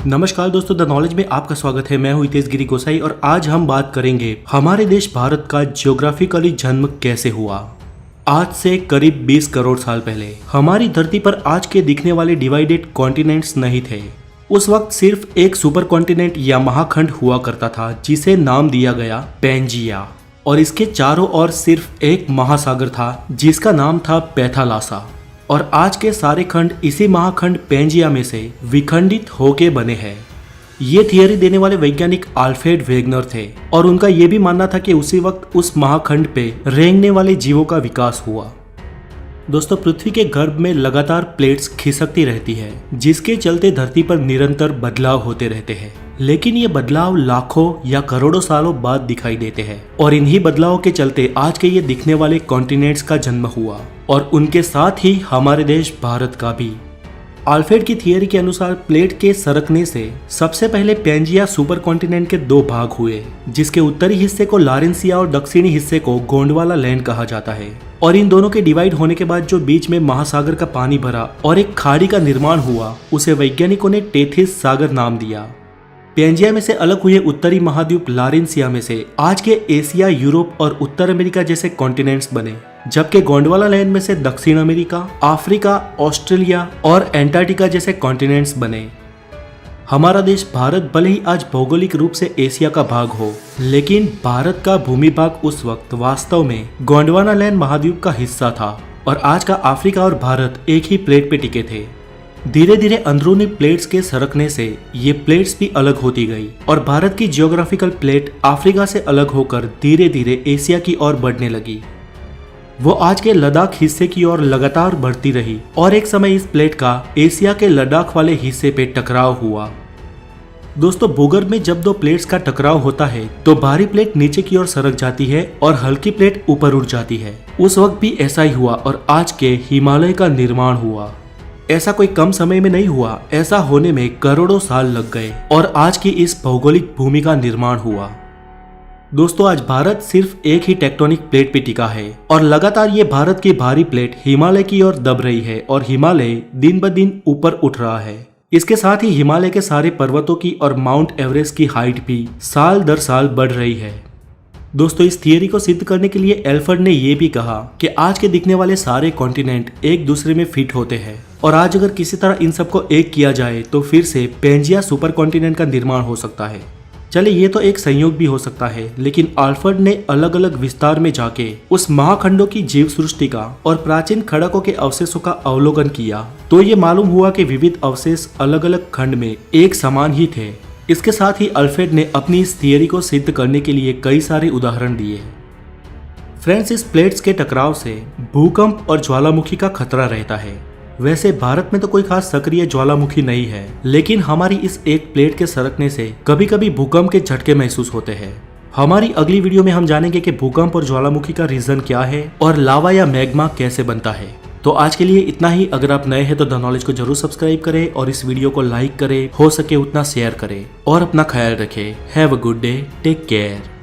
नमस्कार दोस्तों, the knowledge में आपका स्वागत है। मैं हूं हितेश गिरी गोसाई और आज हम बात करेंगे हमारे देश भारत का ज्योग्राफिकली जन्म कैसे हुआ। आज से करीब 20 करोड़ साल पहले हमारी धरती पर आज के दिखने वाले डिवाइडेड कॉन्टिनेंट्स नहीं थे। उस वक्त सिर्फ एक सुपर कॉन्टिनेंट या महाखंड हुआ करता था जिसे नाम दिया गया पैंजिया, और इसके चारों ओर सिर्फ एक महासागर था जिसका नाम था पैथालासा। और आज के सारे खंड इसी महाखंड पैंजिया में से विखंडित होके बने हैं। ये थियरी देने वाले वैज्ञानिक अल्फ्रेड वेगनर थे और उनका यह भी मानना था कि उसी वक्त उस महाखंड पे रेंगने वाले जीवों का विकास हुआ। दोस्तों, पृथ्वी के गर्भ में लगातार प्लेट्स खिसकती रहती है जिसके चलते धरती पर निरंतर बदलाव होते रहते हैं, लेकिन ये बदलाव लाखों या करोड़ों सालों बाद दिखाई देते हैं। और इन्हीं बदलावों के चलते आज के ये दिखने वाले कॉन्टिनेंट्स का जन्म हुआ और उनके साथ ही हमारे देश भारत का भी। अल्फ्रेड की थियरी के अनुसार प्लेट के सरकने से सबसे पहले पैंजिया सुपर कॉन्टिनेंट के दो भाग हुए, जिसके उत्तरी हिस्से को लारेंसिया और दक्षिणी हिस्से को गोंडवाना लैंड कहा जाता है। और इन दोनों के डिवाइड होने के बाद जो बीच में महासागर का पानी भरा और एक खाड़ी का निर्माण हुआ, उसे वैज्ञानिकों ने टेथिस सागर नाम दिया। पैंजिया में से अलग हुए उत्तरी महाद्वीप लारेंसिया में से आज के एशिया, यूरोप और उत्तर अमेरिका जैसे कॉन्टिनेंट्स बने, जबकि गोंडवाना लैंड में से दक्षिण अमेरिका, अफ्रीका, ऑस्ट्रेलिया और एंटार्क्टिका जैसे कॉन्टिनेंट्स बने। हमारा देश भारत भले ही आज भौगोलिक रूप से एशिया का भाग हो, लेकिन भारत का भूमि भाग उस वक्त वास्तव में गोंडवाना लैंड महाद्वीप का हिस्सा था और आज का अफ्रीका और भारत एक ही प्लेट पे टिके थे। धीरे धीरे अंदरूनी प्लेट्स के सरकने से ये प्लेट्स भी अलग होती गई और भारत की जियोग्राफिकल प्लेट अफ्रीका से अलग होकर धीरे धीरे एशिया की ओर बढ़ने लगी। वो आज के लद्दाख हिस्से की ओर लगातार बढ़ती रही और एक समय इस प्लेट का एशिया के लद्दाख वाले हिस्से पे टकराव हुआ। दोस्तों, भूगर्भ में जब दो प्लेट्स का टकराव होता है तो भारी प्लेट नीचे की ओर सरक जाती है और हल्की प्लेट ऊपर उठ जाती है। उस वक्त भी ऐसा ही हुआ और आज के हिमालय का निर्माण हुआ। ऐसा कोई कम समय में नहीं हुआ, ऐसा होने में करोड़ों साल लग गए और आज की इस भौगोलिक भूमि का निर्माण हुआ। दोस्तों, आज भारत सिर्फ एक ही टेक्टोनिक प्लेट पे टिका है और लगातार ये भारत की भारी प्लेट हिमालय की ओर दब रही है और हिमालय दिन ब दिन ऊपर उठ रहा है। इसके साथ ही हिमालय के सारे पर्वतों की और माउंट एवरेस्ट की हाइट भी साल दर साल बढ़ रही है। दोस्तों, इस थियरी को सिद्ध करने के लिए अल्फ्रेड ने यह भी कहा कि आज के दिखने वाले सारे कॉन्टिनेंट एक दूसरे में फिट होते हैं और आज अगर किसी तरह इन सबको एक किया जाए तो फिर से पैंजिया सुपर कॉन्टिनेंट का निर्माण हो सकता है। चले, ये तो एक संयोग भी हो सकता है, लेकिन अल्फ्रेड ने अलग अलग विस्तार में जाके उस महाखंडों की जीव सृष्टि का और प्राचीन खड़कों के अवशेषों का अवलोकन किया तो ये मालूम हुआ कि विविध अवशेष अलग अलग खंड में एक समान ही थे। इसके साथ ही अल्फ्रेड ने अपनी इस थियरी को सिद्ध करने के लिए कई सारे उदाहरण दिए। फ्रेंड्स, इस प्लेट्स के टकराव से भूकंप और ज्वालामुखी का खतरा रहता है। वैसे भारत में तो कोई खास सक्रिय ज्वालामुखी नहीं है, लेकिन हमारी इस एक प्लेट के सरकने से कभी कभी भूकंप के झटके महसूस होते हैं। हमारी अगली वीडियो में हम जानेंगे कि भूकंप और ज्वालामुखी का रीजन क्या है और लावा या मैग्मा कैसे बनता है। तो आज के लिए इतना ही। अगर आप नए हैं तो द नॉलेज को जरूर सब्सक्राइब करें और इस वीडियो को लाइक करें, हो सके उतना शेयर करें और अपना ख्याल रखें। Have a good day, take care.